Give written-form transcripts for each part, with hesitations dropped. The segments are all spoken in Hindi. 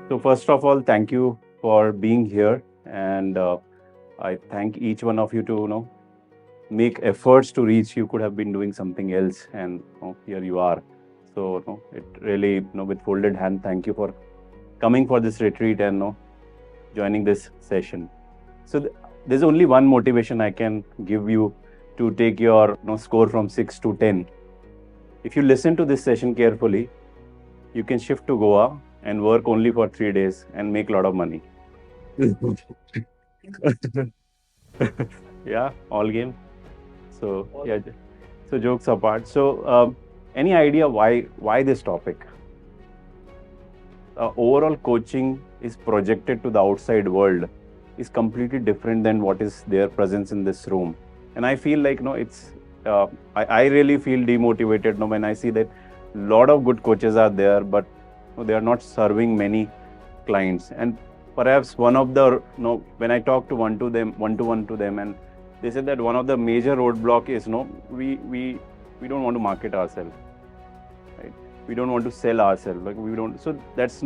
So first of all, thank you for being here, and I thank each one of you to make efforts to reach. You could have been doing something else, and here you are. So it really with folded hand, thank you for coming for this retreat and joining this session. So there's only one motivation I can give you to take your score from 6 to 10. If you listen to this session carefully, you can shift to Goa and work only for 3 days and make a lot of money. Yeah, all game. So yeah, so jokes apart. So any idea why this topic? Overall coaching is projected to the outside world is completely different than what is their presence in this room. And I feel like it's I really feel demotivated when I see that a lot of good coaches are there, but they are not serving many clients. And perhaps one of the when I talk to one to one to them, and they said that one of the major roadblock is we don't want to market ourselves, right? We don't want to sell ourselves, like we don't. So that's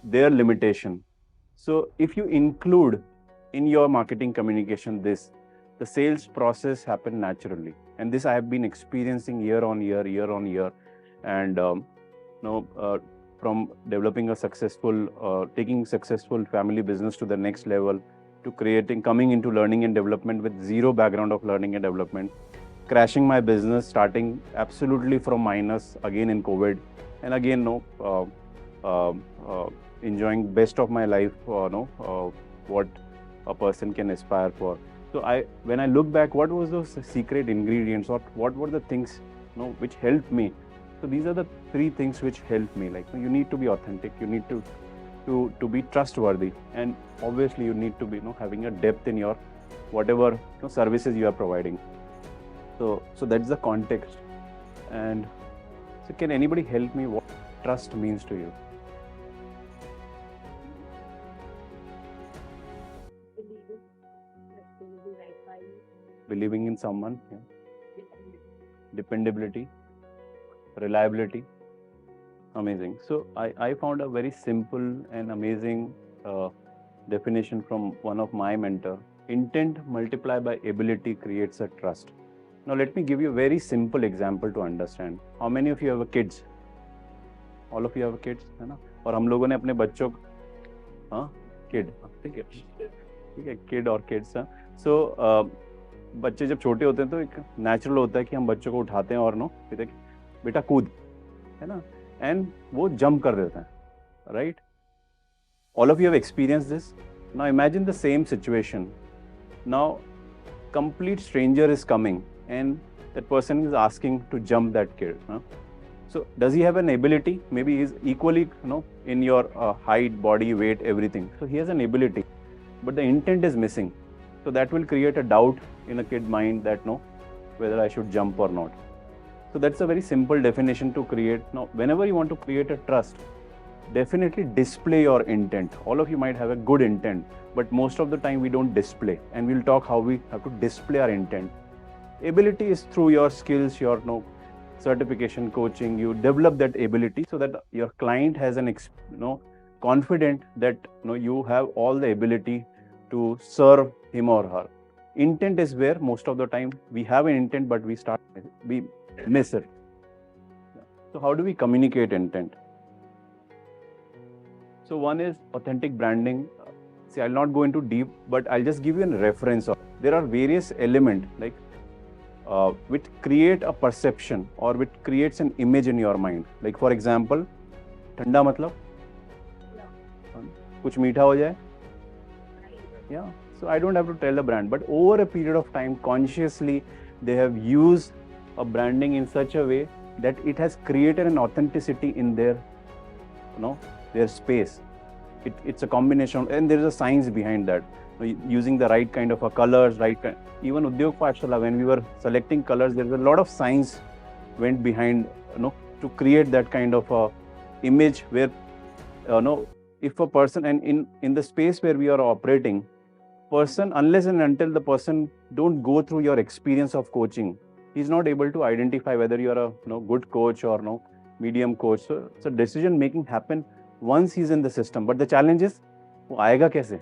their limitation. So if you include in your marketing communication this, the sales process happen naturally, and this I have been experiencing year on year, and from developing a successful, taking successful family business to the next level, to coming into learning and development with zero background of learning and development, crashing my business, starting absolutely from minus again in COVID, and again uh, uh, enjoying best of my life, what a person can aspire for. So when I look back, what was those secret ingredients, or what were the things which helped me? So these are the three things which helped me. Like, you need to be authentic, you need to be trustworthy, and obviously you need to be having a depth in your whatever services you are providing. So that's the context. And so can anybody help me what trust means to you? Believing in someone, yeah. Dependability, reliability. Amazing. So I found a very simple and amazing definition from one of my mentor. Intent multiplied by ability creates a trust. Now let me give you a very simple example to understand. How many of you have a kids? All of you have kids, है ना? और हम लोगों ने अपने बच्चों किड, ठीक है, किड और किड्स. सो बच्चे जब छोटे होते हैं तो एक नेचुरल होता है कि हम बच्चों को उठाते हैं और कहते हैं बेटा कूद, है ना, एंड वो जंप कर देते हैं, right? All of you have experienced this. Now imagine the same situation. Now complete stranger is coming and that person is asking to jump that kid. So does he have an ability? Maybe he's equally in your height, body, weight, everything. So he has an ability, but the intent is missing. So that will create a doubt in a kid mind that whether I should jump or not. So that's a very simple definition to create. Now whenever you want to create a trust, definitely display your intent. All of you might have a good intent, but most of the time we don't display, and we'll talk how we have to display our intent. Ability is through your skills, your certification, coaching. You develop that ability so that your client has an confident that you have all the ability to serve him or her. Intent is where most of the time we have an intent, but we miss it. So how do we communicate intent? So one is authentic branding. See, I'll not go into deep, but I'll just give you a reference. There are various elements like which create a perception or which creates an image in your mind. Like for example, ठंडा मतलब कुछ मीठा हो जाए. Yeah. So I don't have to tell the brand, but over a period of time, consciously, they have used a branding in such a way that it has created an authenticity in their, their space. It's a combination, and there is a science behind that. Using the right kind of colors, even Udyog Pathshala, when we were selecting colors, there's a lot of science went behind, to create that kind of image where, if a person, and in the space where we are operating, person, unless and until the person don't go through your experience of coaching, he's not able to identify whether you're a good coach or medium coach. So decision making happen once he's in the system, but the challenge is वो आएगा कैसे,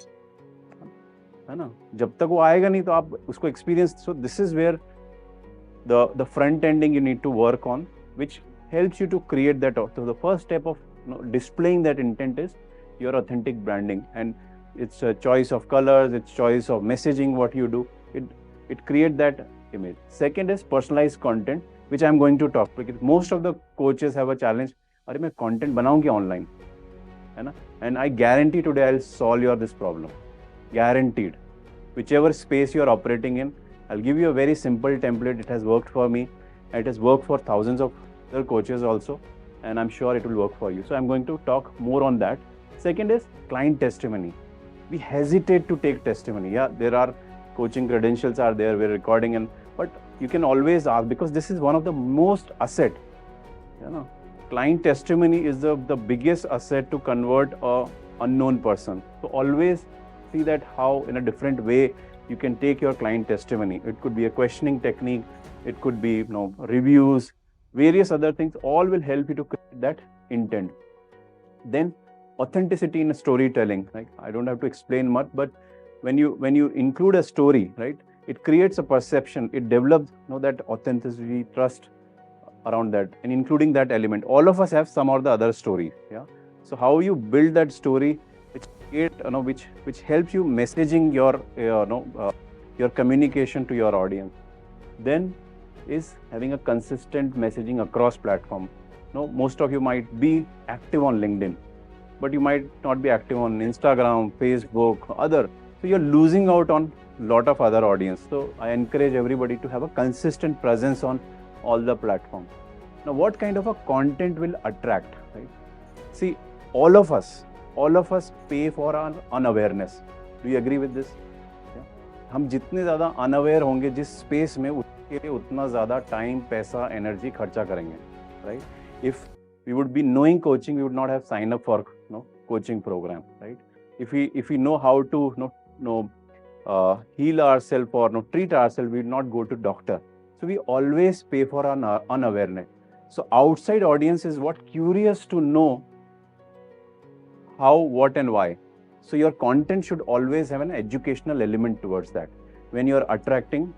है ना? जब तक वो आएगा नहीं तो आप उसको experience. So this is where the front ending you need to work on, which helps you to create that. So the first step of displaying that intent is your authentic branding, and it's a choice of colors, it's choice of messaging what you do. It create that image. Second is personalized content, which I'm going to talk, because most of the coaches have a challenge. अरे मैं content बनाऊं क्या online, है ना? And I guarantee today I'll solve your this problem, guaranteed. Whichever space you are operating in, I'll give you a very simple template. It has worked for me. It has worked for thousands of other coaches also, and I'm sure it will work for you. So I'm going to talk more on that. Second is client testimony. We hesitate to take testimony. Yeah, there are coaching credentials are there, we're recording, but you can always ask, because this is one of the most asset. You know, client testimony is the biggest asset to convert a unknown person. So always see that how in a different way you can take your client testimony. It could be a questioning technique, it could be reviews, various other things. All will help you to create that intent. Then authenticity in storytelling. Like, I don't have to explain much, but when you include a story, right, it creates a perception. It develops that authenticity, trust around that, and including that element. All of us have some or the other story. Yeah. So how you build that story, which helps you messaging your communication to your audience. Then is having a consistent messaging across platform. Most of you might be active on LinkedIn, but you might not be active on Instagram, Facebook, other. So you're losing out on a lot of other audience. So I encourage everybody to have a consistent presence on all the platforms. Now, what kind of a content will attract, right? See, all of us pay for our unawareness. Do you agree with this? हम जितने ज़्यादा अनअवेयर होंगे जिस स्पेस में, उसके लिए उतना ज़्यादा टाइम, पैसा, एनर्जी खर्चा करेंगे, right? If we would be knowing coaching, we would not have signed up for coaching program, right? If we know how to heal ourselves or treat ourselves, we would not go to doctor. So we always pay for our unawareness. So outside audience is what curious to know how, what, and why. So your content should always have an educational element towards that when you're attracting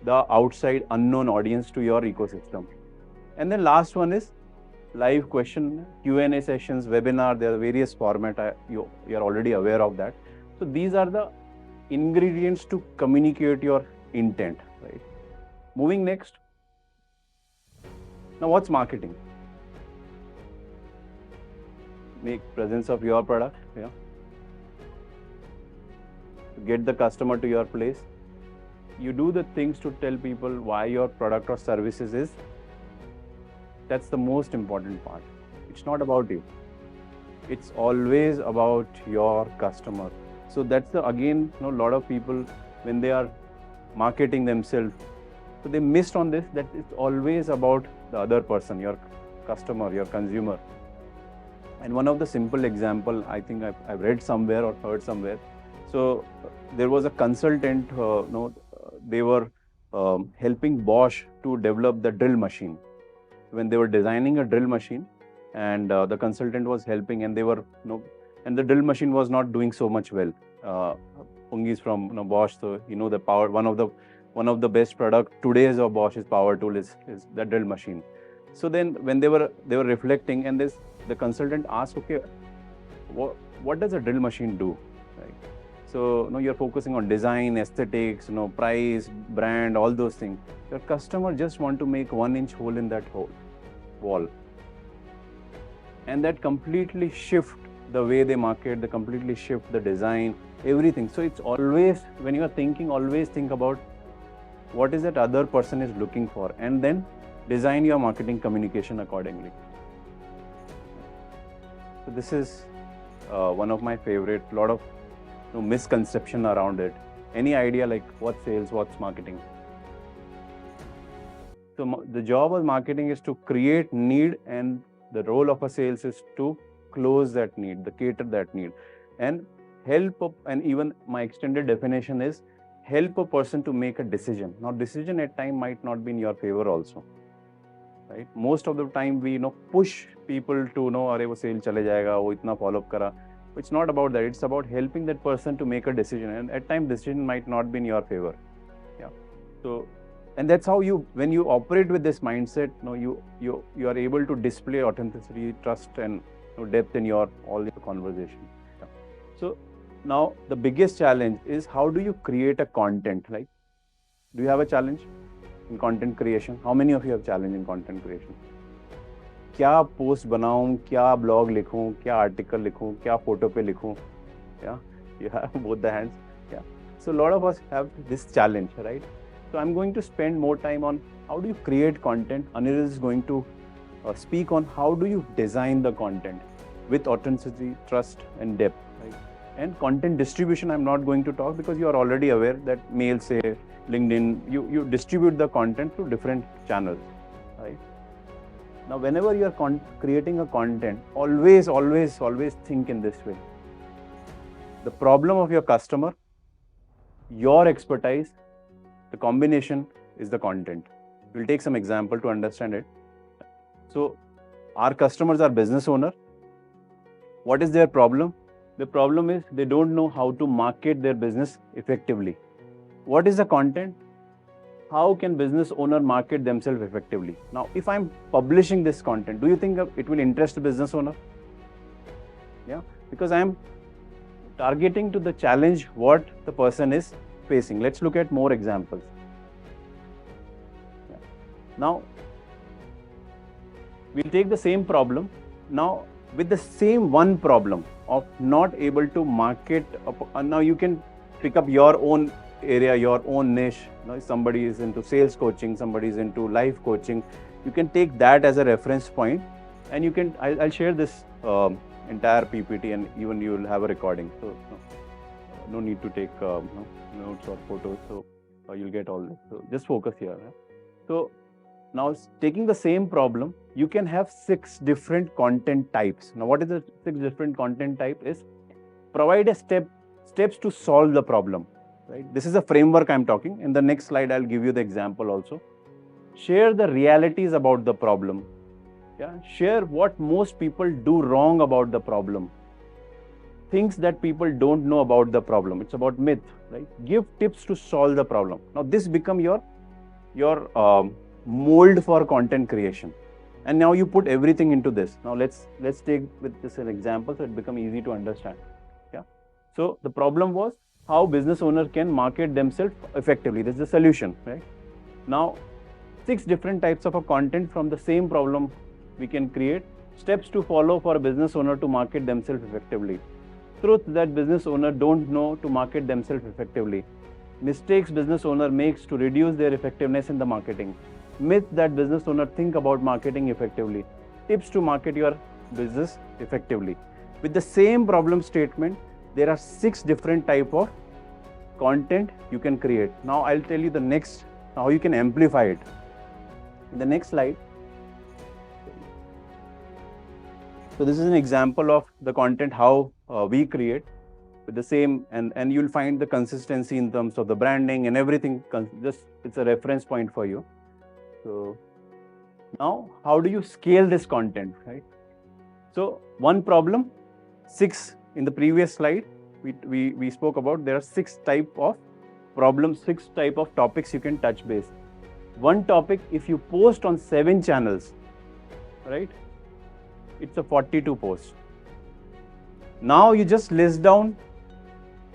the outside unknown audience to your ecosystem. And then last one is live question, Q&A sessions, webinar. There are various formats. You're already aware of that. So these are the ingredients to communicate your intent, right? Moving next. Now, what's marketing? Make presence of your product, yeah. Get the customer to your place. You do the things to tell people why your product or services is. That's the most important part. It's not about you. It's always about your customer. So that's again, a lot of people, when they are marketing themselves, so they missed on this, that it's always about the other person, your customer, your consumer. And one of the simple example, I think I've read somewhere or heard somewhere. So there was a consultant, they were helping Bosch to develop the drill machine. When they were designing a drill machine, and the consultant was helping, and they were, and the drill machine was not doing so much well. Pungi is from Bosch, so the power. One of the best product today's of Bosch is power tool is the drill machine. So then when they were reflecting, and the consultant asked, okay, what does a drill machine do? Right? So you're focusing on design, aesthetics, price, brand, all those things. Your customer just want to make 1-inch hole in that wall, and that completely shift the way they market, they completely shift the design, everything. So it's always, when you are thinking, always think about what is that other person is looking for, and then design your marketing communication accordingly. So this is one of my favorite. Lot of misconception around it. Any idea like what's sales, what's marketing? So the job of marketing is to create need, and the role of a sales is to close that need, cater that need, and help. And even my extended definition is help a person to make a decision. Now, decision at time might not be in your favor also. right? Most of the time we push people to अरे वो sale चले जाएगा, वो इतना follow up करा. It's not about that. It's about helping that person to make a decision, and at times decision might not be in your favor. Yeah. So, and that's how when you operate with this mindset, you are able to display authenticity, trust, and depth in all your conversation. Yeah. So now the biggest challenge is, how do you create a content? Like, do you have a challenge in content creation? How many of you have challenge in content creation? क्या पोस्ट बनाऊं, क्या ब्लॉग लिखूं, क्या आर्टिकल लिखूं, क्या फोटो पे लिखूं? Yeah, you have both the hands. Yeah. So a lot of us have this challenge, right? So I'm going to spend more time on how do you create content. Anirudh is going to speak on how do you design the content with authenticity, trust, and depth, right? And content distribution, I'm not going to talk because you are already aware that mail, say LinkedIn, you distribute the content through different channels, right? Now, whenever you are creating a content, always think in this way. The problem of your customer, your expertise, the combination is the content. We'll take some example to understand it. So, our customers are business owner. What is their problem? The problem is they don't know how to market their business effectively. What is the content? How can business owner market themselves effectively? Now, if I'm publishing this content, do you think it will interest the business owner? Yeah, because I'm targeting to the challenge what the person is facing. Let's look at more examples. Yeah. Now, we'll take the same problem. Now, with the same one problem of not able to market, now you can pick up your own area, your own niche. Somebody is into sales coaching, somebody is into life coaching. You can take that as a reference point, and you can. I'll share this entire PPT, and even you will have a recording. So no need to take notes or photos. So you'll get all this. So just focus here. Right? So now, taking the same problem, you can have 6 different content types. Now, what is the 6 different content type? Is provide a steps to solve the problem. Right? This is a framework I'm talking. In the next slide, I'll give you the example also. Share the realities about the problem. Yeah? Share what most people do wrong about the problem. Things that people don't know about the problem. It's about myth. Right? Give tips to solve the problem. Now, this become your mold for content creation. And now you put everything into this. Now, let's take with this an example so it become easy to understand. Yeah. So the problem was how business owners can market themselves effectively. This is the solution, right? Now, 6 different types of a content from the same problem we can create. Steps to follow for a business owner to market themselves effectively. Truth that business owner don't know to market themselves effectively. Mistakes business owner makes to reduce their effectiveness in the marketing. Myth that business owner think about marketing effectively. Tips to market your business effectively. With the same problem statement, there are 6 different type of content you can create. Now, I'll tell you the next, how you can amplify it. In the next slide. So this is an example of the content, how we create with the same, and you'll find the consistency in terms of the branding and everything. Just it's a reference point for you. So now, how do you scale this content, right? So one problem, 6 in the previous slide, we spoke about there are 6 type of problems, 6 type of topics you can touch base. One topic, if you post on 7 channels, right? It's a 42 post. Now you just list down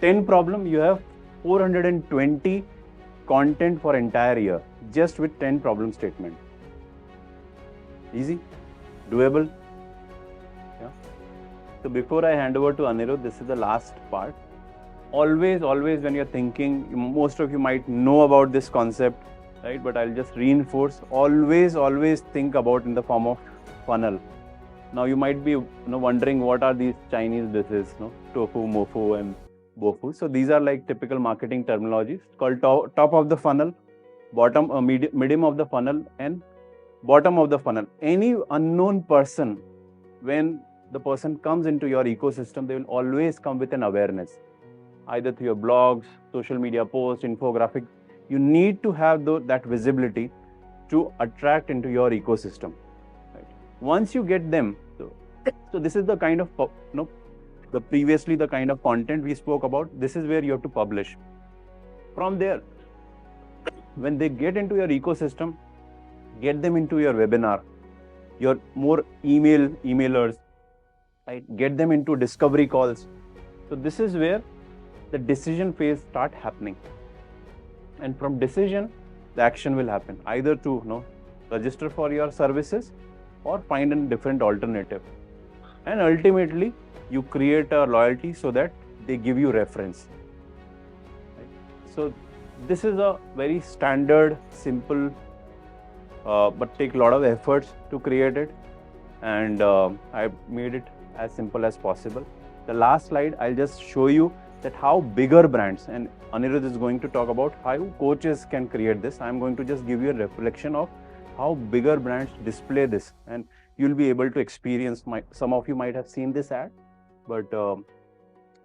10 problem, you have 420 content for entire year, just with 10 problem statement. Easy, doable. Yeah. So before I hand over to Anirudh, this is the last part. Always when you're thinking, most of you might know about this concept, right? But I'll just reinforce, always think about in the form of funnel. Now you might be wondering what are these Chinese dishes, tofu, mofu, and bofu. So these are like typical marketing terminologies called top of the funnel, bottom, medium of the funnel, and bottom of the funnel. Any unknown person, when the person comes into your ecosystem, they will always come with an awareness, either through your blogs, social media posts, infographic. You need to have that visibility to attract into your ecosystem. Right? Once you get them, so this is the kind of previously the kind of content we spoke about. This is where you have to publish. From there, when they get into your ecosystem, get them into your webinar, your more emailers, right? Get them into discovery calls. So this is where the decision phase start happening, and from decision the action will happen, either to register for your services or find a different alternative, and ultimately you create a loyalty so that they give you reference. Right? So this is a very standard, simple, but take a lot of efforts to create it, and I made it as simple as possible. The last slide, I'll just show you that how bigger brands, and Anirudh is going to talk about how coaches can create this. I'm going to just give you a reflection of how bigger brands display this, and you'll be able to experience. Some of you might have seen this ad, but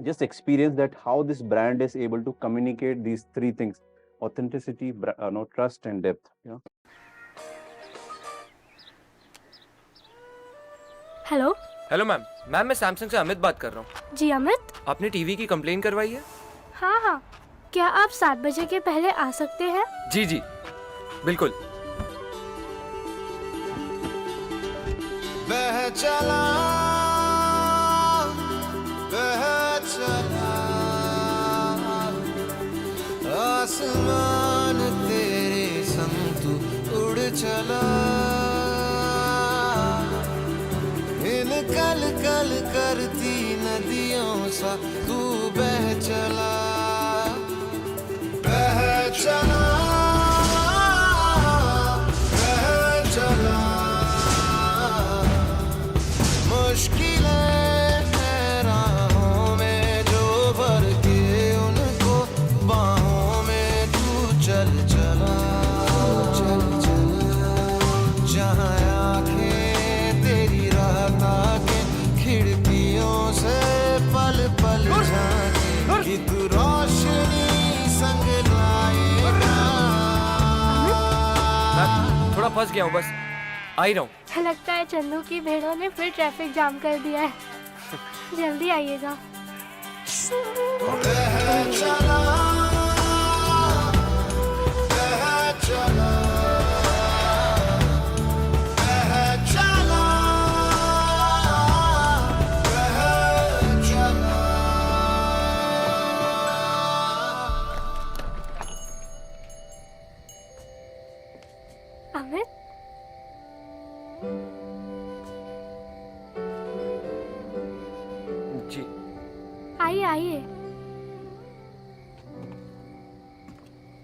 just experience that how this brand is able to communicate these three things: authenticity, trust, and depth. Hello hello ma'am. Ma'am मैं सैमसंग से अमित बात कर रहा हूँ। जी अमित। आपने टीवी की कंप्लेन करवाई है? हाँ, क्या आप 7 बजे के पहले आ सकते हैं? जी बिल्कुल। बह चला आसमान तेरे संग तू उड़ चला, इन कल कल करती नदियों सा तू बह चला, बह चला, बह चला। मुश्किलें हैं राहों में जो भर के उनको बाहों में तू चल चला, चल चला। जहाँ आँखें तेरी राह ताके खिड़कियों से पल पल झांके कि तू रोशनी संग लाएगा। मैं थोड़ा फंस गया हूँ, बस आ ही रहा हूँ। लगता है चन्नू की भेड़ों ने फिर ट्रैफिक जाम कर दिया है। जल्दी आइएगा। बह चला, बह चला, बह चला, बह चला। अमित, जी आइए।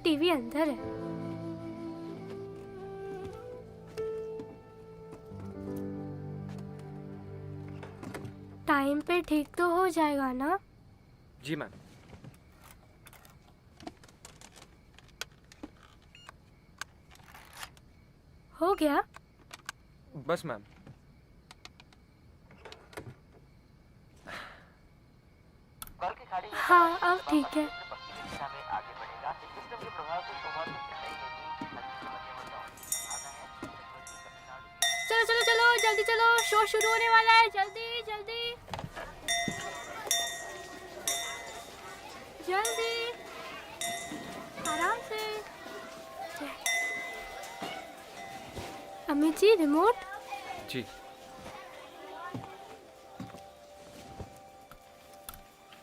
टीवी अंदर है। टाइम पे ठीक तो हो जाएगा ना? जी मैम। हो गया? बस मैम। हाँ, अब ठीक है। चलो जल्दी चलो, शो शुरू होने वाला है। जल्दी आराम से। अमित जी, रिमोट। जी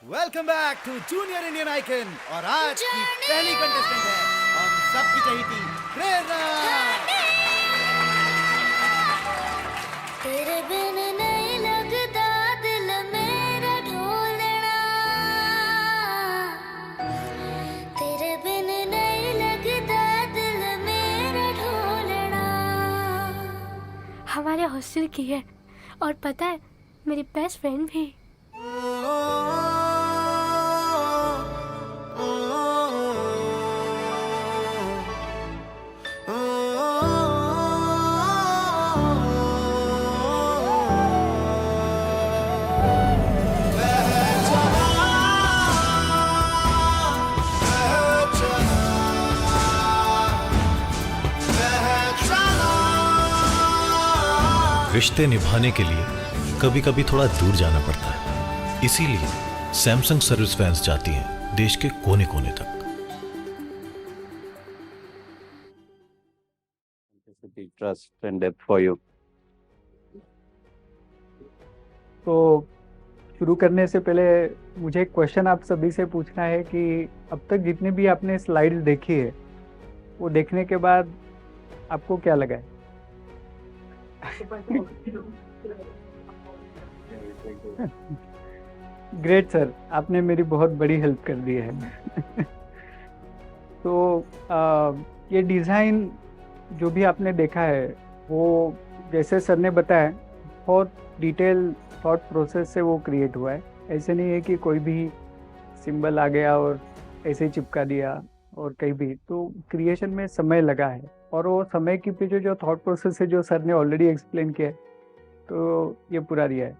welcome back to junior Indian icon. और आज की पहली कंटेस्टेंट है हम सबकी चहेती प्रेरणा। तेरे बिन नहीं लगता दिल मेरा ढोलना, तेरे बिन नहीं लगता दिल मेरा ढोलना। हमारे हॉस्टल की है, और पता है मेरी बेस्ट फ्रेंड भी। बह चला, रिश्ते निभाने के लिए कभी कभी थोड़ा दूर जाना पड़ता है। इसीलिए सैमसंग सर्विस वैन्स जाती हैं देश के कोने कोने तक। Trust and depth for you. तो शुरू करने से पहले मुझे एक क्वेश्चन आप सभी से पूछना है कि अब तक जितनी भी आपने स्लाइड्स देखी है वो देखने के बाद आपको क्या लगा है? ग्रेट सर, आपने मेरी बहुत बड़ी हेल्प कर दी है। तो ये डिज़ाइन जो भी आपने देखा है वो जैसे सर ने बताया बहुत डिटेल थॉट प्रोसेस से वो क्रिएट हुआ है। ऐसे नहीं है कि कोई भी सिंबल आ गया और ऐसे ही चिपका दिया और कहीं भी, तो क्रिएशन में समय लगा है और वो समय के पीछे जो थॉट प्रोसेस है जो सर ने ऑलरेडी एक्सप्लेन किया है तो ये पूरा दिया है।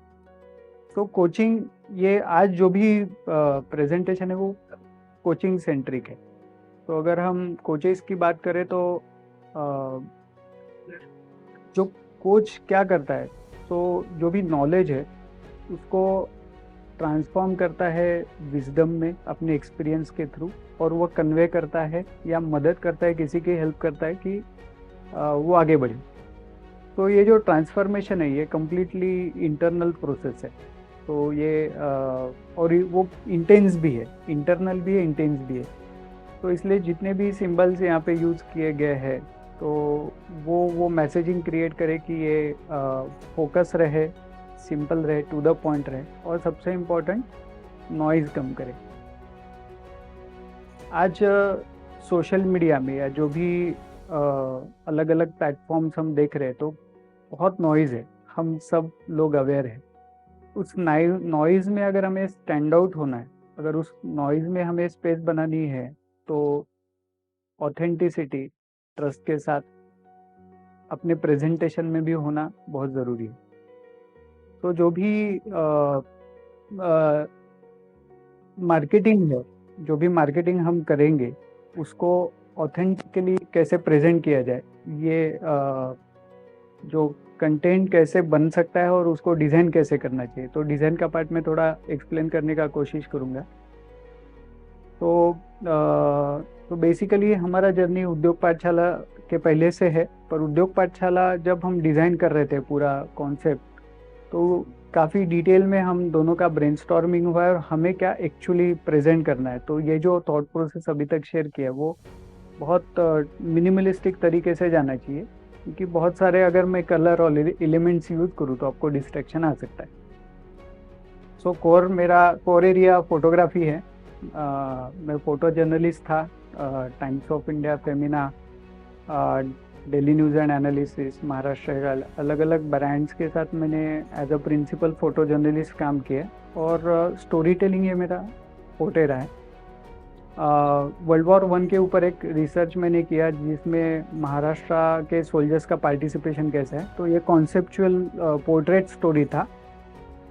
तो कोचिंग, ये आज जो भी प्रेजेंटेशन है वो कोचिंग सेंट्रिक है। तो अगर हम कोचेस की बात करें तो जो कोच क्या करता है, तो जो भी नॉलेज है उसको ट्रांसफॉर्म करता है विजडम में अपने एक्सपीरियंस के थ्रू, और वो कन्वे करता है या मदद करता है, किसी की हेल्प करता है कि वो आगे बढ़े। तो ये जो ट्रांसफॉर्मेशन है ये कम्प्लीटली इंटरनल प्रोसेस है। तो ये और वो इंटेंस भी है, इंटरनल भी है, इंटेंस भी है। तो इसलिए जितने भी सिंबल्स यहाँ पे यूज़ किए गए हैं तो वो मैसेजिंग क्रिएट करे कि ये फोकस रहे, सिंपल रहे, टू द पॉइंट रहे, और सबसे इम्पोर्टेंट नॉइज़ कम करे। आज सोशल मीडिया में या जो भी अलग अलग प्लेटफॉर्म्स हम देख रहे हैं तो बहुत नॉइज़ है, हम सब लोग अवेयर हैं। उस नॉइज़ में अगर हमें स्टैंड आउट होना है, अगर उस नॉइज़ में हमें स्पेस बनानी है तो ऑथेंटिसिटी, ट्रस्ट के साथ अपने प्रेजेंटेशन में भी होना बहुत ज़रूरी है। तो जो भी मार्केटिंग है, जो भी मार्केटिंग हम करेंगे उसको ऑथेंटिकली कैसे प्रेजेंट किया जाए, ये जो कंटेंट कैसे बन सकता है और उसको डिज़ाइन कैसे करना चाहिए, तो डिज़ाइन का पार्ट में थोड़ा एक्सप्लेन करने का कोशिश करूँगा। तो बेसिकली हमारा जर्नी उद्योग पाठशाला के पहले से है, पर उद्योग पाठशाला जब हम डिज़ाइन कर रहे थे पूरा कॉन्सेप्ट तो काफ़ी डिटेल में हम दोनों का ब्रेनस्टॉर्मिंग हुआ है और हमें क्या एक्चुअली प्रेजेंट करना है। तो ये जो थॉट प्रोसेस अभी तक शेयर किया वो बहुत मिनिमलिस्टिक तरीके से जाना चाहिए, क्योंकि बहुत सारे अगर मैं कलर और एलिमेंट्स यूज़ करूँ तो आपको डिस्ट्रैक्शन आ सकता है। सो मेरा कोर एरिया फोटोग्राफी है। मैं फ़ोटो जर्नलिस्ट था, Times of India, Femina, Daily News and Analysis, Maharashtra का अलग अलग ब्रांड्स के साथ मैंने as a principal photo journalist काम किया, और स्टोरी टेलिंग ये मेरा फोटे रहा है। वर्ल्ड वॉर 1 के ऊपर एक रिसर्च मैंने किया जिसमें महाराष्ट्र के सोल्जर्स का पार्टिसिपेशन कैसा है, तो ये कॉन्सेप्चुअल पोर्ट्रेट स्टोरी था।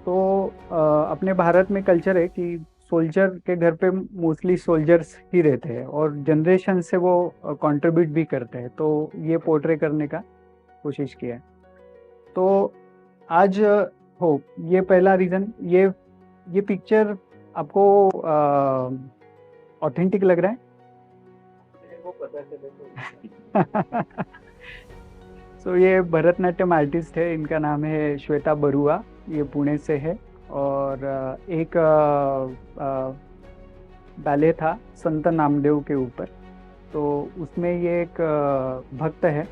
तो अपने भारत में कल्चर है कि सोल्जर के घर पे मोस्टली सोल्जर्स ही रहते हैं और जनरेशन से वो कंट्रीब्यूट भी करते हैं, तो ये पोर्ट्रे करने का कोशिश किया है। तो आज ये पहला रीज़न, ये पिक्चर आपको ऑथेंटिक लग रहा है? वो पता चले। तो ये भरतनाट्यम आर्टिस्ट है, इनका नाम है श्वेता बरुआ, ये पुणे से है, और एक बैले था संत नामदेव के ऊपर। तो उसमें ये एक भक्त है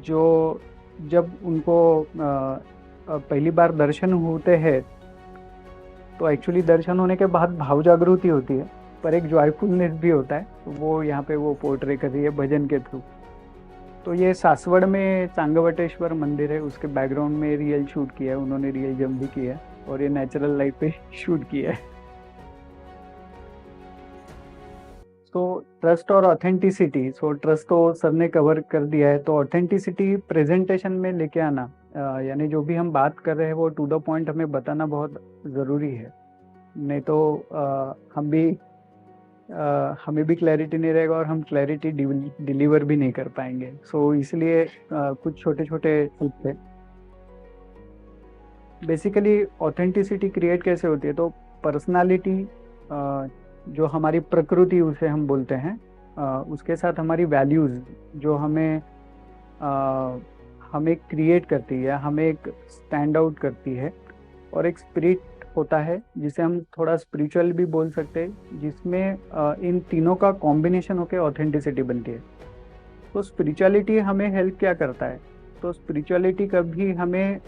जो जब उनको पहली बार दर्शन होते हैं तो एक्चुअली दर्शन होने के बाद भाव जागृति होती है, पर एक जॉयफुलनेस भी होता है, तो वो यहाँ पे वो पोर्ट्रे कर रही है भजन के थ्रू। तो ये सासवड़ में चांगवटेश्वर मंदिर है, उसके बैकग्राउंड में रियल शूट किया है उन्होंने, रियल जम भी किया है, और ये नेचुरल लाइट पे शूट किया है। तो ट्रस्ट और ऑथेंटिसिटी, ट्रस्ट तो सर ने कवर कर दिया है, तो ऑथेंटिसिटी प्रेजेंटेशन में लेके आना, यानी जो भी हम बात कर रहे हैं वो टू द पॉइंट हमें बताना बहुत ज़रूरी है, नहीं तो हमें भी क्लैरिटी नहीं रहेगा और हम क्लैरिटी डिलीवर भी नहीं कर पाएंगे। इसलिए कुछ छोटे छोटे टिप्स है। बेसिकली ऑथेंटिसिटी क्रिएट कैसे होती है, तो पर्सनालिटी जो हमारी प्रकृति उसे हम बोलते हैं, उसके साथ हमारी वैल्यूज़ जो हमें क्रिएट करती है, हमें एक स्टैंड आउट करती है, और एक स्पिरिट होता है जिसे हम थोड़ा स्पिरिचुअल भी बोल सकते हैं, जिसमें इन तीनों का कॉम्बिनेशन होकर ऑथेंटिसिटी बनती है। तो स्पिरिचुअलिटी हमें हेल्प क्या करता है, तो स्पिरिचुअलिटी कभी हमें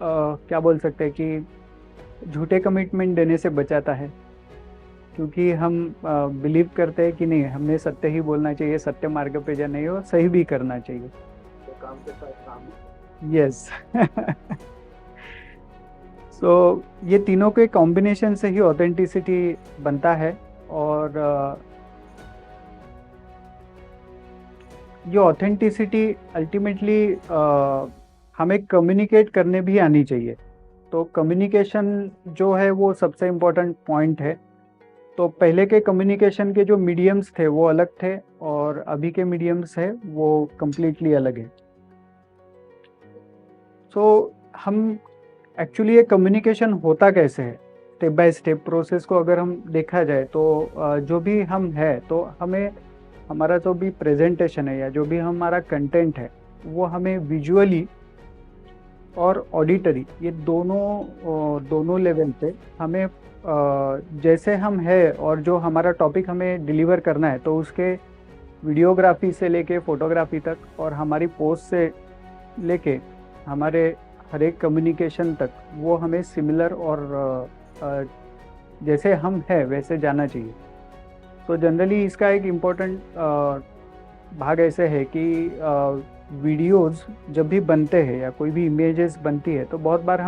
क्या बोल सकते हैं कि झूठे कमिटमेंट देने से बचाता है, क्योंकि हम बिलीव करते हैं कि नहीं, हमने सत्य ही बोलना चाहिए, सत्य मार्ग पे जाना चाहिए और सही भी करना चाहिए। तो काम के साथ काम। यस। सो ये तीनों के कॉम्बिनेशन से ही ऑथेंटिसिटी बनता है, और ये ऑथेंटिसिटी अल्टीमेटली हमें कम्युनिकेट करने भी आनी चाहिए। तो कम्युनिकेशन जो है वो सबसे इम्पोर्टेंट पॉइंट है। तो पहले के कम्युनिकेशन के जो मीडियम्स थे वो अलग थे, और अभी के मीडियम्स है वो कम्प्लीटली अलग है। सो हम एक्चुअली ये कम्युनिकेशन होता कैसे है, स्टेप बाय स्टेप प्रोसेस को अगर हम देखा जाए तो जो भी हम है, तो हमें हमारा जो भी प्रेजेंटेशन है या जो भी हमारा कंटेंट है वो हमें विजुअली और ऑडिटरी, ये दोनों लेवल पे हमें जैसे हम है और जो हमारा टॉपिक हमें डिलीवर करना है, तो उसके वीडियोग्राफी से लेके फोटोग्राफी तक, और हमारी पोस्ट से लेके हमारे हर एक कम्युनिकेशन तक, वो हमें सिमिलर और जैसे हम है वैसे जाना चाहिए। तो जनरली इसका एक इम्पोर्टेंट भाग ऐसे है कि वीडियोस जब भी बनते हैं या कोई भी इमेजेस बनती है, तो बहुत बार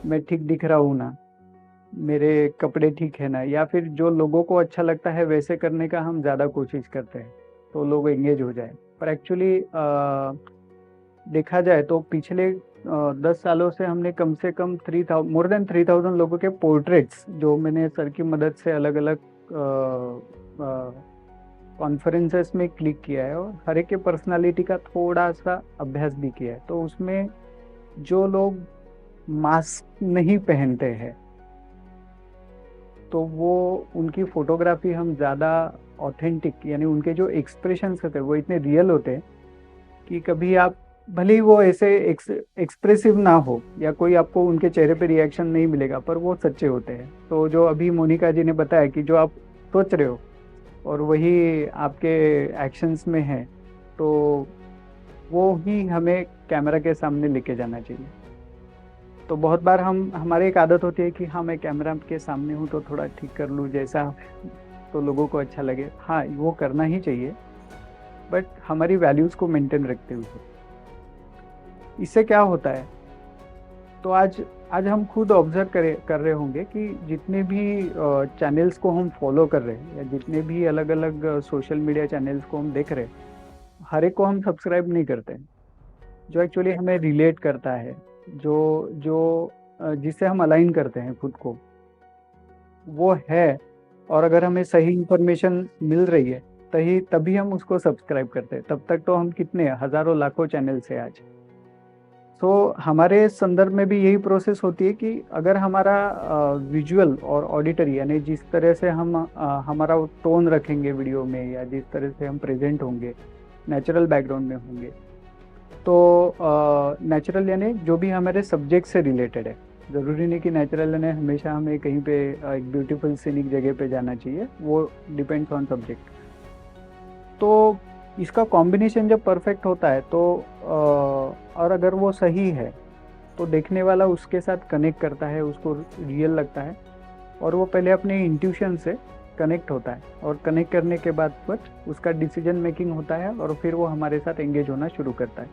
मैं ठीक दिख रहा हूँ ना, मेरे कपड़े ठीक है ना, या फिर जो लोगों को अच्छा लगता है वैसे करने का हम ज़्यादा कोशिश करते हैं तो लोग एंगेज हो जाए। पर एक्चुअली देखा जाए तो पिछले 10 सालों से हमने कम से कम मोर देन 3000 लोगों के पोर्ट्रेट्स, जो मैंने सर की मदद से अलग अलग कॉन्फ्रेंसेस में क्लिक किया है, और हर एक के पर्सनालिटी का थोड़ा सा अभ्यास भी किया है। तो उसमें जो लोग मास्क नहीं पहनते हैं, तो वो उनकी फोटोग्राफी हम ज़्यादा ऑथेंटिक, यानी उनके जो एक्सप्रेशंस होते हैं वो इतने रियल होते हैं कि कभी आप भले ही वो ऐसे एक्सप्रेसिव ना हो या कोई आपको उनके चेहरे पे रिएक्शन नहीं मिलेगा, पर वो सच्चे होते हैं। तो जो अभी मोनिका जी ने बताया कि जो आप सोच रहे हो और वही आपके एक्शंस में है, तो वो ही हमें कैमरा के सामने लेके जाना चाहिए। तो बहुत बार हमारे एक आदत होती है कि हाँ, मैं कैमरा के सामने हूँ तो थोड़ा ठीक कर लूँ जैसा, तो लोगों को अच्छा लगे। हाँ, वो करना ही चाहिए, बट हमारी वैल्यूज़ को मेंटेन रखते हुए। इससे क्या होता है, तो आज हम खुद ऑब्जर्व कर रहे होंगे कि जितने भी चैनल्स को हम फॉलो कर रहे हैं या जितने भी अलग अलग सोशल मीडिया चैनल्स को हम देख रहे हैं, हर एक को हम सब्सक्राइब नहीं करते हैं। जो एक्चुअली हमें रिलेट करता है, जो जिससे हम अलाइन करते हैं खुद को, वो है। और अगर हमें सही इंफॉर्मेशन मिल रही है तभी हम उसको सब्सक्राइब करते हैं। तब तक तो हम कितने हज़ारों लाखों चैनल्स है आज। तो हमारे संदर्भ में भी यही प्रोसेस होती है कि अगर हमारा विजुअल और ऑडिटरी, यानी जिस तरह से हम हमारा टोन रखेंगे वीडियो में या जिस तरह से हम प्रेजेंट होंगे, नेचुरल बैकग्राउंड में होंगे, तो नेचुरल यानी जो भी हमारे सब्जेक्ट से रिलेटेड है। ज़रूरी नहीं कि नेचुरल यानी हमेशा हमें कहीं पे एक ब्यूटीफुल सीनिक जगह पे जाना चाहिए, वो डिपेंड्स ऑन सब्जेक्ट। तो इसका कॉम्बिनेशन जब परफेक्ट होता है तो और अगर वो सही है तो देखने वाला उसके साथ कनेक्ट करता है, उसको रियल लगता है, और वो पहले अपने इंट्यूशन से कनेक्ट होता है, और कनेक्ट करने के बाद फिर उसका डिसीजन मेकिंग होता है, और फिर वो हमारे साथ एंगेज होना शुरू करता है।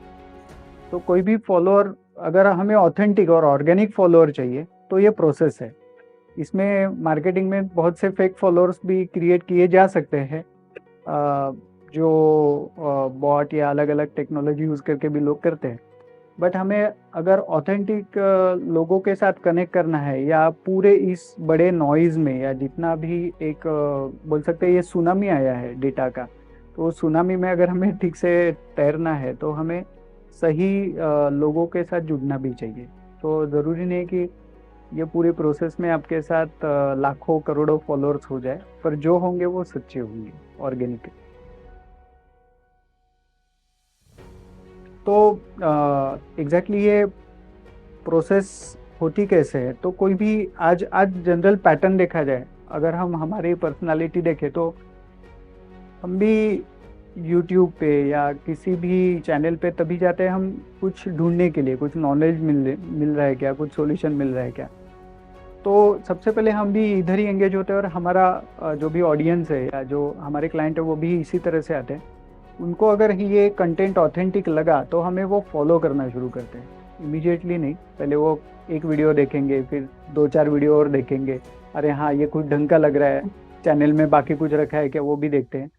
तो कोई भी फॉलोअर, अगर हमें ऑथेंटिक और ऑर्गेनिक फॉलोअर चाहिए तो ये प्रोसेस है। इसमें मार्केटिंग में बहुत से फेक फॉलोअर्स भी क्रिएट किए जा सकते हैं, जो बॉट या अलग अलग टेक्नोलॉजी यूज़ करके भी लोग करते हैं। बट हमें अगर ऑथेंटिक लोगों के साथ कनेक्ट करना है, या पूरे इस बड़े नॉइज़ में, या जितना भी एक बोल सकते हैं ये सुनामी आया है डेटा का, तो उस सुनामी में अगर हमें ठीक से तैरना है तो हमें सही लोगों के साथ जुड़ना भी चाहिए। तो ज़रूरी नहीं कि ये पूरी प्रोसेस में आपके साथ लाखों करोड़ों फॉलोअर्स हो जाए, पर जो होंगे वो सच्चे होंगे, ऑर्गेनिक। तो एग्जैक्टली ये प्रोसेस होती कैसे है, तो कोई भी आज जनरल पैटर्न देखा जाए, अगर हम हमारी पर्सनालिटी देखें तो हम भी यूट्यूब पे या किसी भी चैनल पे तभी जाते हैं हम कुछ ढूंढने के लिए, कुछ नॉलेज मिल रहा है क्या, कुछ सॉल्यूशन मिल रहा है क्या। तो सबसे पहले हम भी इधर ही एंगेज होते हैं और हमारा जो भी ऑडियंस है या जो हमारे क्लाइंट है वो भी इसी तरह से आते हैं। उनको अगर ये कंटेंट ऑथेंटिक लगा तो हमें वो फॉलो करना शुरू करते हैं, इमीडिएटली नहीं। पहले वो एक वीडियो देखेंगे, फिर 2-4 वीडियो और देखेंगे, अरे हाँ ये कुछ ढंग का लग रहा है, चैनल में बाकी कुछ रखा है क्या, वो भी देखते हैं।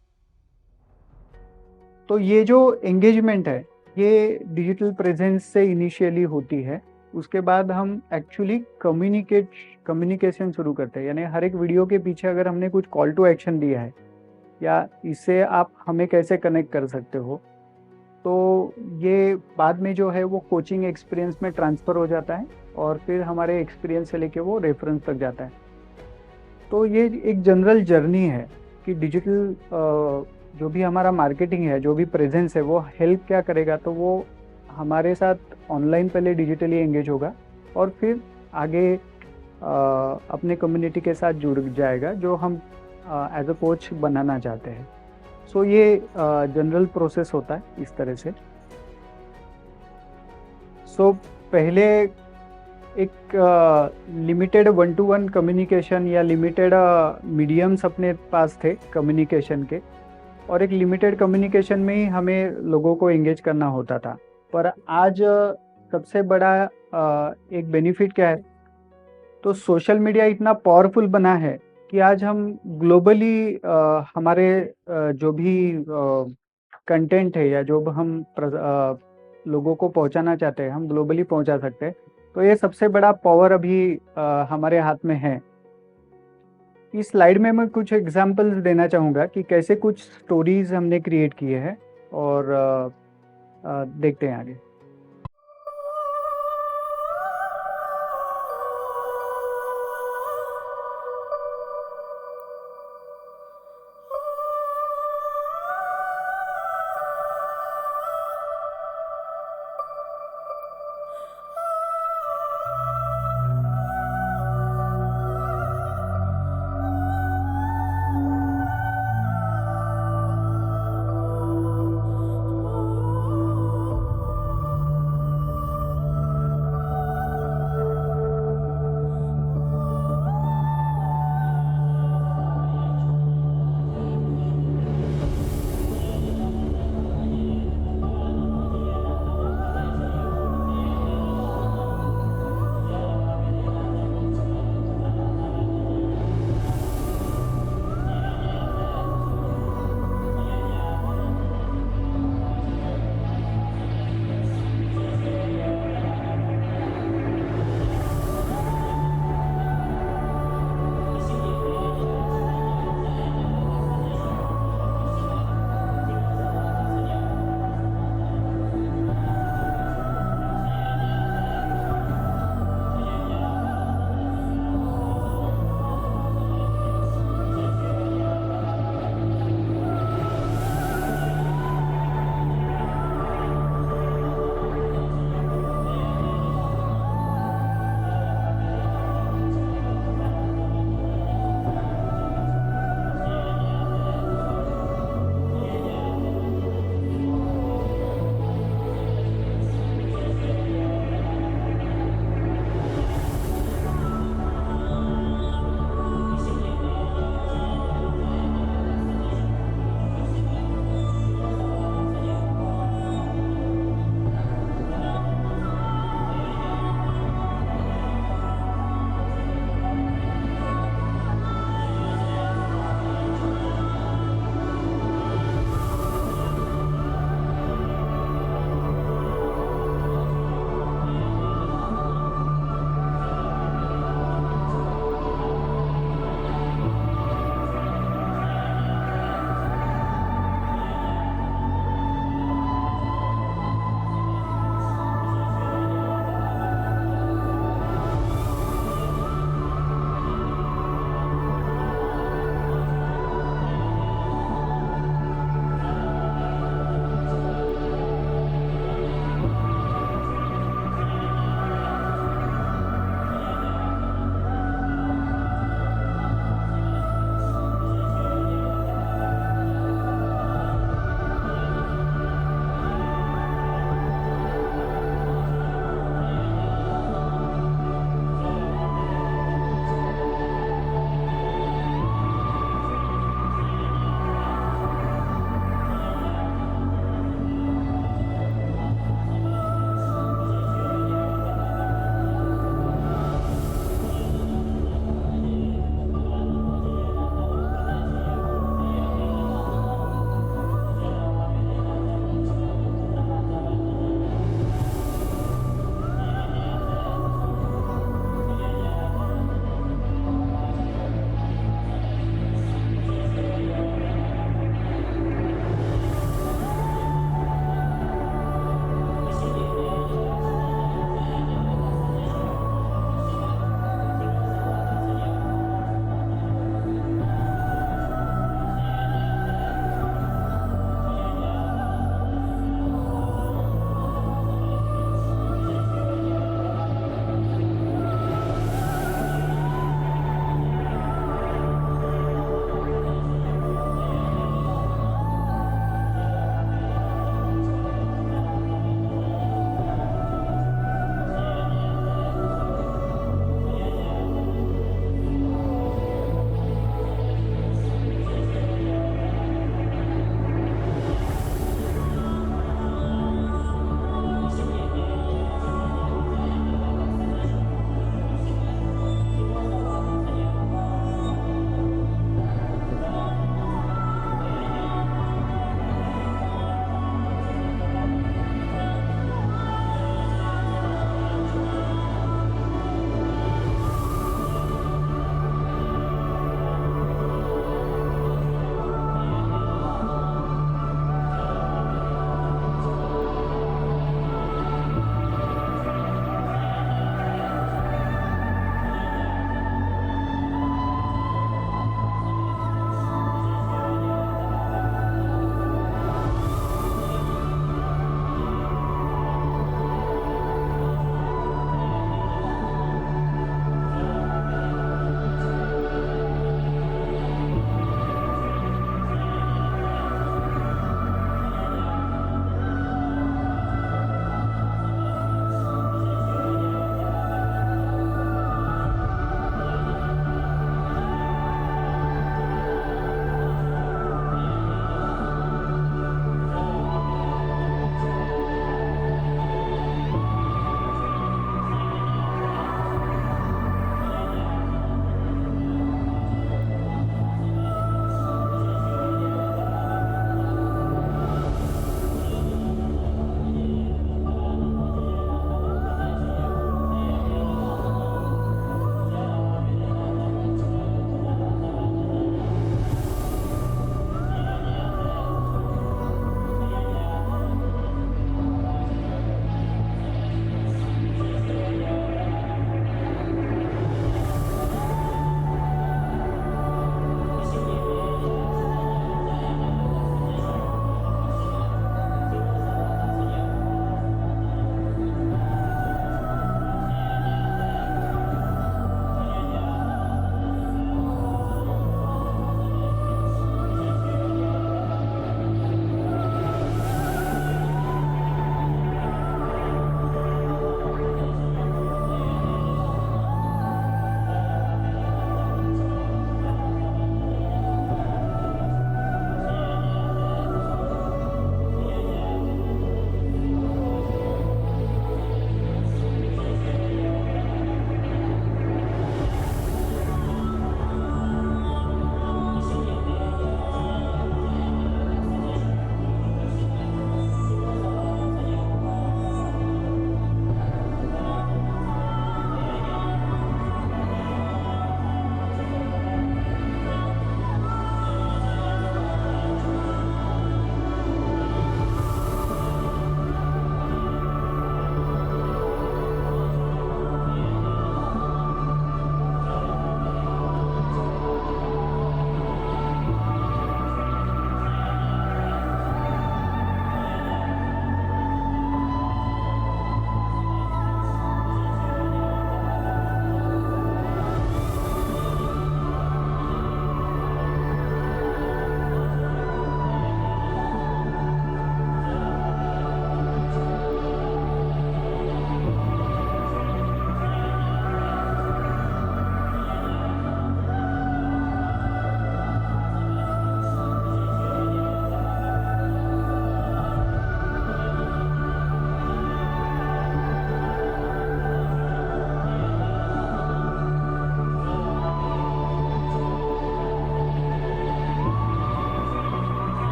तो ये जो एंगेजमेंट है ये डिजिटल प्रेजेंस से इनिशियली होती है। उसके बाद हम एक्चुअली कम्युनिकेशन शुरू करते हैं, यानी हर एक वीडियो के पीछे अगर हमने कुछ कॉल टू एक्शन दिया है या इससे आप हमें कैसे कनेक्ट कर सकते हो, तो ये बाद में जो है वो कोचिंग एक्सपीरियंस में ट्रांसफ़र हो जाता है और फिर हमारे एक्सपीरियंस से लेके वो रेफरेंस तक जाता है। तो ये एक जनरल जर्नी है कि डिजिटल जो भी हमारा मार्केटिंग है, जो भी प्रेजेंस है, वो हेल्प क्या करेगा, तो वो हमारे साथ ऑनलाइन पहले डिजिटली एंगेज होगा और फिर आगे अपने कम्युनिटी के साथ जुड़ जाएगा जो हम एज अ कोच बनाना चाहते हैं। सो ये जनरल प्रोसेस होता है इस तरह से। सो पहले एक लिमिटेड 1-to-1 कम्युनिकेशन या लिमिटेड मीडियम्स अपने पास थे कम्युनिकेशन के, और एक लिमिटेड कम्युनिकेशन में ही हमें लोगों को एंगेज करना होता था। पर आज सबसे बड़ा एक बेनिफिट क्या है, तो सोशल मीडिया इतना पावरफुल बना है कि आज हम ग्लोबली हमारे जो भी कंटेंट है या जो हम लोगों को पहुंचाना चाहते हैं, हम ग्लोबली पहुंचा सकते हैं। तो ये सबसे बड़ा पावर अभी हमारे हाथ में है। इस स्लाइड में मैं कुछ एग्जांपल्स देना चाहूँगा कि कैसे कुछ स्टोरीज हमने क्रिएट किए हैं, और देखते हैं आगे।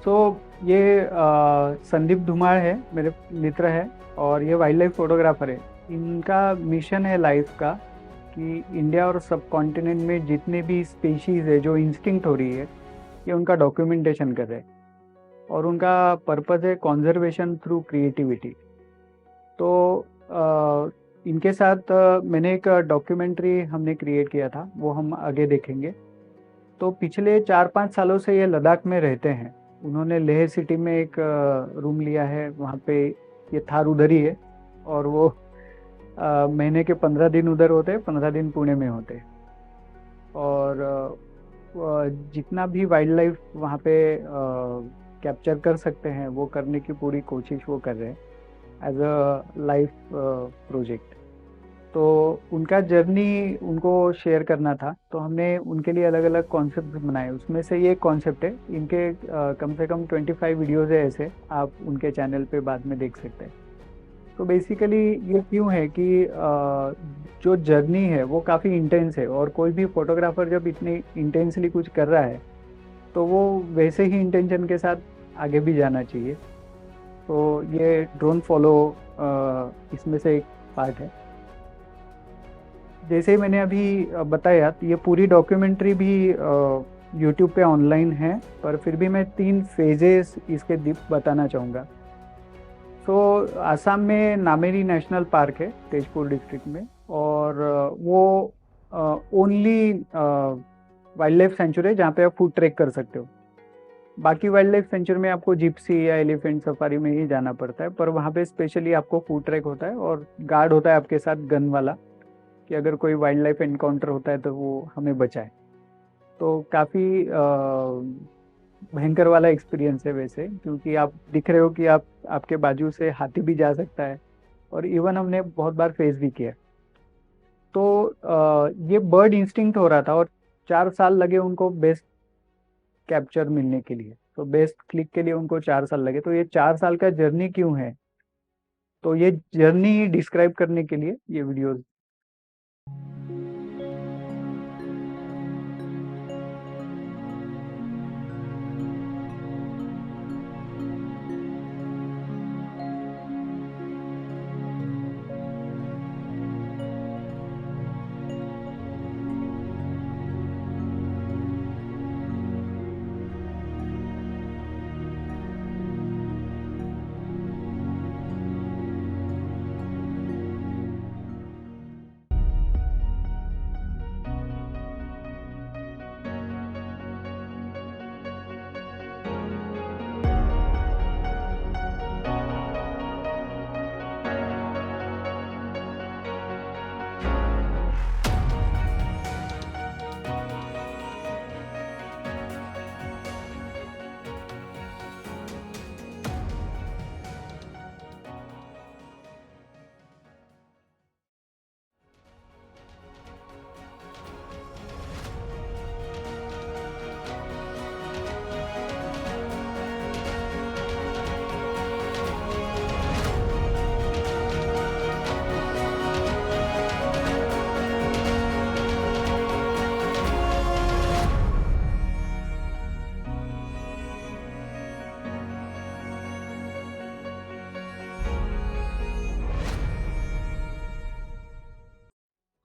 तो ये संदीप धुमाड़ है, मेरे मित्र है और ये वाइल्ड लाइफ फोटोग्राफर है। इनका मिशन है लाइफ का कि इंडिया और सब कॉन्टिनेंट में जितने भी स्पीशीज़ है जो इंस्टिंक्ट हो रही है, ये उनका डॉक्यूमेंटेशन कर रहे हैं और उनका पर्पज़ है कॉन्जर्वेशन थ्रू क्रिएटिविटी। तो इनके साथ मैंने एक डॉक्यूमेंट्री हमने क्रिएट किया था, वो हम आगे देखेंगे। तो पिछले 4-5 सालों से ये लद्दाख में रहते हैं। उन्होंने लेह सिटी में एक रूम लिया है, वहाँ पे ये थार उधर ही है और वो महीने के 15 दिन उधर होते हैं, 15 दिन पुणे में होते हैं और जितना भी वाइल्ड लाइफ वहाँ पे कैप्चर कर सकते हैं वो करने की पूरी कोशिश वो कर रहे हैं एज अ लाइफ प्रोजेक्ट। तो उनका जर्नी उनको शेयर करना था, तो हमने उनके लिए अलग अलग कॉन्सेप्ट बनाए। उसमें से ये कॉन्सेप्ट है, इनके कम से कम 25 वीडियोज़ है ऐसे, आप उनके चैनल पे बाद में देख सकते हैं। तो बेसिकली ये क्यों है कि जो जर्नी है वो काफ़ी इंटेंस है और कोई भी फोटोग्राफर जब इतनी इंटेंसली कुछ कर रहा है तो वो वैसे ही इंटेंशन के साथ आगे भी जाना चाहिए। तो ये ड्रोन फॉलो इसमें से एक पार्ट है। जैसे मैंने अभी बताया, ये पूरी डॉक्यूमेंट्री भी यूट्यूब पे ऑनलाइन है, पर फिर भी मैं 3 फेजेस इसके बताना चाहूँगा। तो आसाम में नामेरी नेशनल पार्क है तेजपुर डिस्ट्रिक्ट में, और वो ओनली वाइल्ड लाइफ सेंचुरी है जहाँ पे आप फुट ट्रैक कर सकते हो। बाकी वाइल्ड लाइफ सेंचुरी में आपको जिप्सी या एलिफेंट सफारी में ही जाना पड़ता है, पर वहाँ पे स्पेशली आपको फुट ट्रैक होता है और गार्ड होता है आपके साथ गन वाला, कि अगर कोई वाइल्ड लाइफ एनकाउंटर होता है तो वो हमें बचाए। तो काफ़ी भयंकर वाला एक्सपीरियंस है वैसे, क्योंकि आप दिख रहे हो कि आपके बाजू से हाथी भी जा सकता है और इवन हमने बहुत बार फेस भी किया। तो ये बर्ड इंस्टिंक्ट हो रहा था और 4 साल लगे उनको बेस्ट कैप्चर मिलने के लिए। तो बेस्ट क्लिक के लिए उनको 4 साल लगे। तो ये 4 साल का जर्नी क्यों है, तो ये जर्नी डिस्क्राइब करने के लिए ये वीडियोस।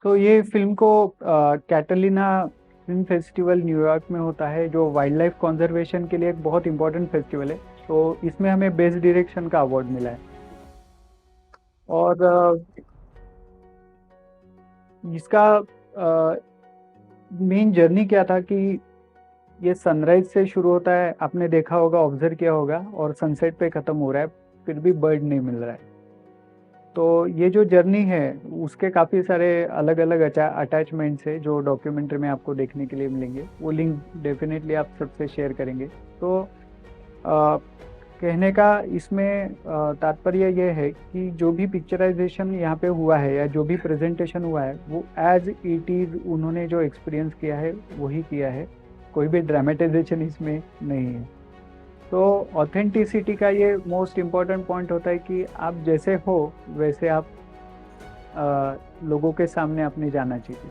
तो ये फिल्म को कैटलिना फिल्म फेस्टिवल न्यूयॉर्क में होता है, जो वाइल्ड लाइफ कंजर्वेशन के लिए एक बहुत इम्पोर्टेंट फेस्टिवल है। तो इसमें हमें बेस्ट डायरेक्शन का अवार्ड मिला है। और इसका मेन जर्नी क्या था कि ये सनराइज से शुरू होता है, आपने देखा होगा, ऑब्जर्व किया होगा, और सनसेट पे ख़त्म हो रहा है, फिर भी बर्ड नहीं मिल रहा है। तो ये जो जर्नी है उसके काफ़ी सारे अलग अलग अटैचमेंट्स है जो डॉक्यूमेंट्री में आपको देखने के लिए मिलेंगे। वो लिंक डेफिनेटली आप सबसे शेयर करेंगे। तो कहने का इसमें तात्पर्य ये है कि जो भी पिक्चराइजेशन यहाँ पे हुआ है या जो भी प्रेजेंटेशन हुआ है वो एज इट इज़ उन्होंने जो एक्सपीरियंस किया है वही किया है, कोई भी ड्रामेटाइजेशन इसमें नहीं है। तो ऑथेंटिसिटी का ये मोस्ट इम्पॉर्टेंट पॉइंट होता है कि आप जैसे हो वैसे आप लोगों के सामने अपने जाना चाहिए।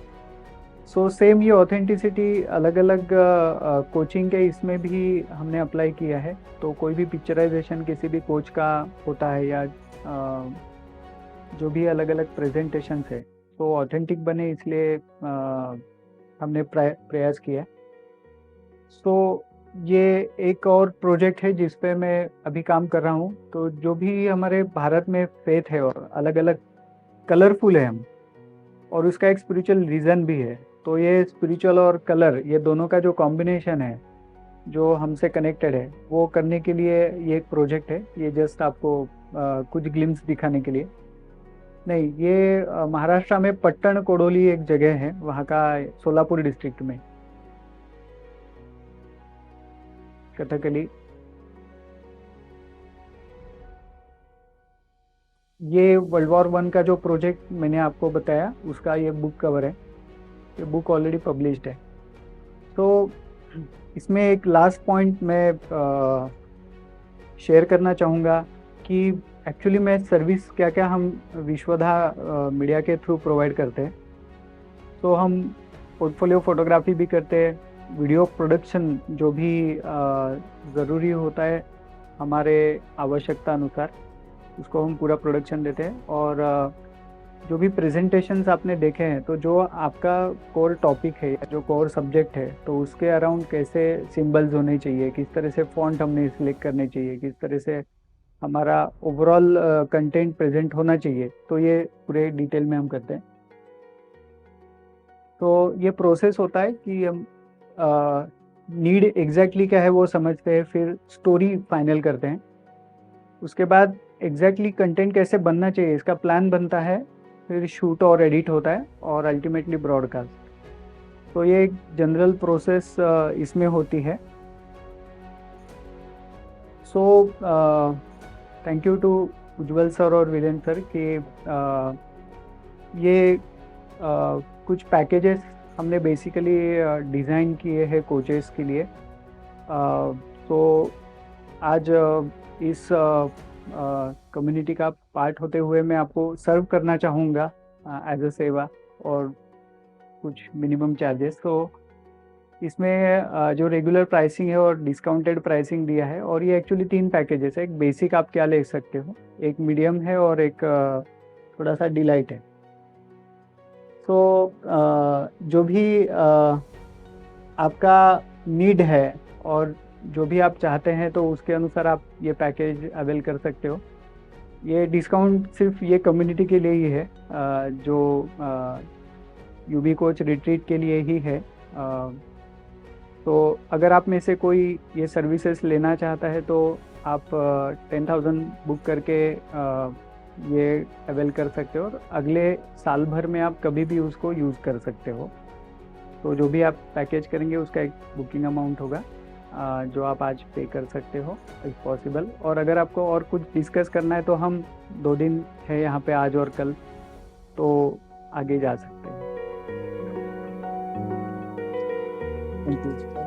सो सेम ये ऑथेंटिसिटी अलग अलग कोचिंग के इसमें भी हमने अप्लाई किया है। तो कोई भी पिक्चराइजेशन किसी भी कोच का होता है या जो भी अलग अलग प्रेजेंटेशन है तो ऑथेंटिक बने, इसलिए हमने प्रयास किया। सो ये एक और प्रोजेक्ट है जिस पे मैं अभी काम कर रहा हूँ। तो जो भी हमारे भारत में फेथ है और अलग अलग कलरफुल है हम, और उसका एक स्पिरिचुअल रीज़न भी है। तो ये स्पिरिचुअल और कलर, ये दोनों का जो कॉम्बिनेशन है जो हमसे कनेक्टेड है, वो करने के लिए ये एक प्रोजेक्ट है। ये जस्ट आपको कुछ ग्लिम्स दिखाने के लिए नहीं, ये महाराष्ट्र में पट्टण कोडोली एक जगह है, वहाँ का सोलापुर डिस्ट्रिक्ट में कथकली। ये वर्ल्ड वॉर 1 का जो प्रोजेक्ट मैंने आपको बताया उसका ये बुक कवर है। ये बुक ऑलरेडी पब्लिश्ड है। तो इसमें एक लास्ट पॉइंट मैं शेयर करना चाहूँगा कि एक्चुअली मैं सर्विस क्या क्या हम विश्वधा मीडिया के थ्रू प्रोवाइड करते हैं। तो हम पोर्टफोलियो फोटोग्राफी भी करते हैं, वीडियो प्रोडक्शन जो भी ज़रूरी होता है हमारे आवश्यकता अनुसार उसको हम पूरा प्रोडक्शन देते हैं। और जो भी प्रेजेंटेशंस आपने देखे हैं, तो जो आपका कोर टॉपिक है या जो कोर सब्जेक्ट है, तो उसके अराउंड कैसे सिंबल्स होने चाहिए, किस तरह से फॉन्ट हमने सिलेक्ट करने चाहिए, किस तरह से हमारा ओवरऑल कंटेंट प्रेजेंट होना चाहिए, तो ये पूरे डिटेल में हम करते हैं। तो ये प्रोसेस होता है कि हम नीड एग्जैक्टली क्या है वो समझते हैं, फिर स्टोरी फाइनल करते हैं, उसके बाद एग्जैक्टली कंटेंट कैसे बनना चाहिए इसका प्लान बनता है, फिर शूट और एडिट होता है और अल्टीमेटली ब्रॉडकास्ट। तो ये एक जनरल प्रोसेस इसमें होती है। So thank you to Ujjwal sir और वीरेंद्र सर कि ये कुछ पैकेजेस हमने बेसिकली डिज़ाइन किए हैं कोचेस के लिए। तो आज इस कम्युनिटी का पार्ट होते हुए मैं आपको सर्व करना चाहूँगा एज अ सेवा और कुछ मिनिमम चार्जेस। तो इसमें जो रेगुलर प्राइसिंग है और डिस्काउंटेड प्राइसिंग दिया है, और ये एक्चुअली 3 पैकेजेस है। एक बेसिक आप क्या ले सकते हो, एक मीडियम है और एक थोड़ा सा डिलाइट है। तो जो भी आपका नीड है और जो भी आप चाहते हैं तो उसके अनुसार आप ये पैकेज अवेल कर सकते हो। ये डिस्काउंट सिर्फ ये कम्युनिटी के लिए ही है, जो यूबी कोच रिट्रीट के लिए ही है। तो अगर आप में से कोई ये सर्विसेज लेना चाहता है तो आप 10,000 बुक करके ये अवेल कर सकते हो, और अगले साल भर में आप कभी भी उसको यूज़ कर सकते हो। तो जो भी आप पैकेज करेंगे उसका एक बुकिंग अमाउंट होगा जो आप आज पे कर सकते हो इफ़ पॉसिबल। और अगर आपको और कुछ डिस्कस करना है तो हम 2 दिन है यहाँ पे, आज और कल, तो आगे जा सकते हैं। Thank you.